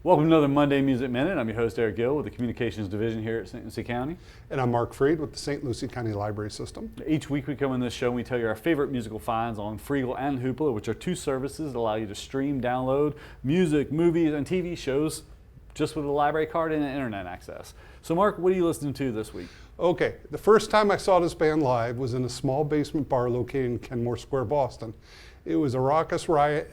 Welcome to another Monday Music Minute. I'm your host, Eric Gill, with the Communications Division here at St. Lucie County. And I'm Mark Freed with the St. Lucie County Library System. Each week we come in this show and we tell you our favorite musical finds on Freegal and Hoopla, which are two services that allow you to stream, download music, movies, and TV shows just with a library card and internet access. So Mark, what are you listening to this week? Okay, the first time I saw this band live was in a small basement bar located in Kenmore Square, Boston. It was a raucous riot,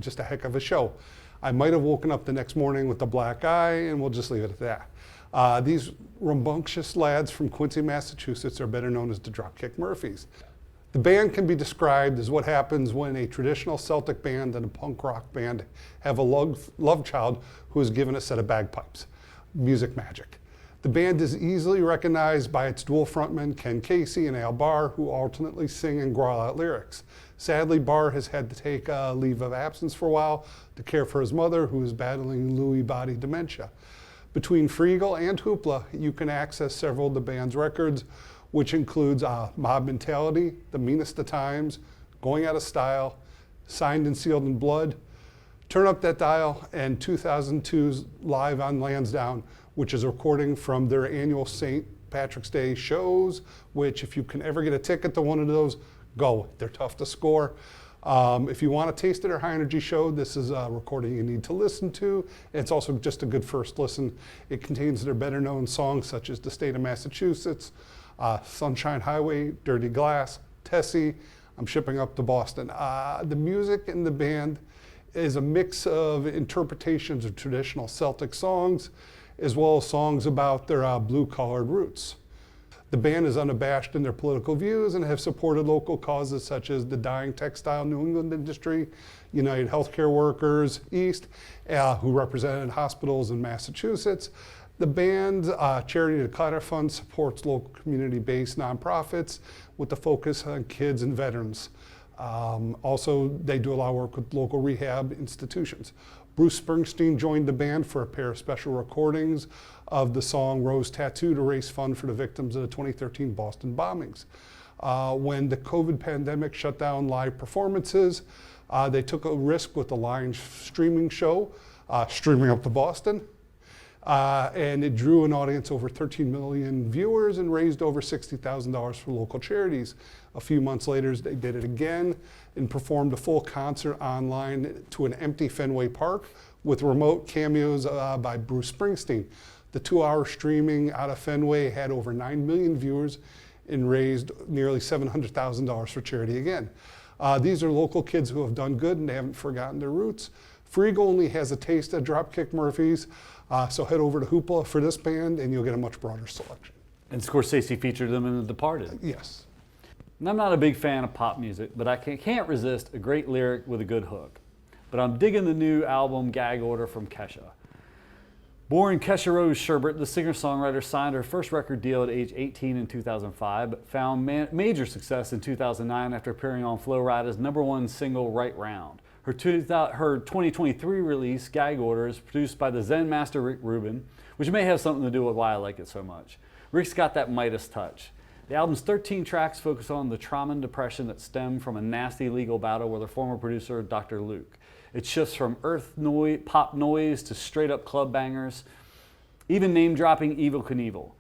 just a heck of a show. I might have woken up the next morning with a black eye, and we'll just leave it at that. These rambunctious lads from Quincy, Massachusetts are better known as the Dropkick Murphys. The band can be described as what happens when a traditional Celtic band and a punk rock band have a love child who is given a set of bagpipes. Music magic. The band is easily recognized by its dual frontmen, Ken Casey and Al Barr, who alternately sing and growl out lyrics. Sadly, Barr has had to take a leave of absence for a while to care for his mother, who is battling Lewy body dementia. Between Freegal and Hoopla, you can access several of the band's records, which includes Mob Mentality, The Meanest of Times, Going Out of Style, Signed and Sealed in Blood, Turn Up That Dial, and 2002's Live on Lansdowne, which is a recording from their annual St. Patrick's Day shows, which if you can ever get a ticket to one of those, go. They're tough to score. If you want to taste it or high energy show, this is a recording you need to listen to. It's also just a good first listen. It contains their better known songs such as The State of Massachusetts, Sunshine Highway, Dirty Glass, Tessie, I'm Shipping Up to Boston. The music in the band is a mix of interpretations of traditional Celtic songs, as well as songs about their blue-collared roots. The band is unabashed in their political views and have supported local causes such as the dying textile New England industry, United Healthcare Workers East, who represented hospitals in Massachusetts. The band's Charity to Clatter Fund supports local community-based nonprofits with the focus on kids and veterans. Also, they do a lot of work with local rehab institutions. Bruce Springsteen joined the band for a pair of special recordings of the song Rose Tattoo to raise funds for the victims of the 2013 Boston bombings. When the COVID pandemic shut down live performances, they took a risk with the live streaming show, Streaming Up to Boston, and it drew an audience over 13 million viewers and raised over $60,000 for local charities. A few months later, they did it again and performed a full concert online to an empty Fenway Park with remote cameos by Bruce Springsteen. The 2-hour streaming out of Fenway had over 9 million viewers and raised nearly $700,000 for charity again. These are local kids who have done good and they haven't forgotten their roots. Freegal only has a taste of Dropkick Murphys, so head over to Hoopla for this band and you'll get a much broader selection. And Scorsese featured them in The Departed. Yes. And I'm not a big fan of pop music, but I can't resist a great lyric with a good hook. But I'm digging the new album Gag Order from Kesha. Born Kesha Rose Sherbert, the singer-songwriter signed her first record deal at age 18 in 2005, but found major success in 2009 after appearing on Flo Rida's #1 single, Right Round. Her 2023 release, Gag Order, is produced by the Zen master Rick Rubin, which may have something to do with why I like it so much. Rick's got that Midas touch. The album's 13 tracks focus on the trauma and depression that stem from a nasty legal battle with her former producer, Dr. Luke. It shifts from pop noise to straight up club bangers, even name dropping Evel Knievel.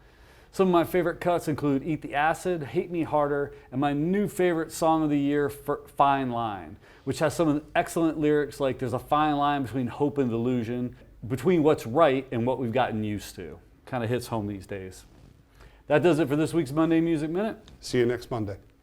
Some of my favorite cuts include Eat the Acid, Hate Me Harder, and my new favorite song of the year, Fine Line, which has some excellent lyrics like there's a fine line between hope and delusion, between what's right and what we've gotten used to. Kind of hits home these days. That does it for this week's Monday Music Minute. See you next Monday.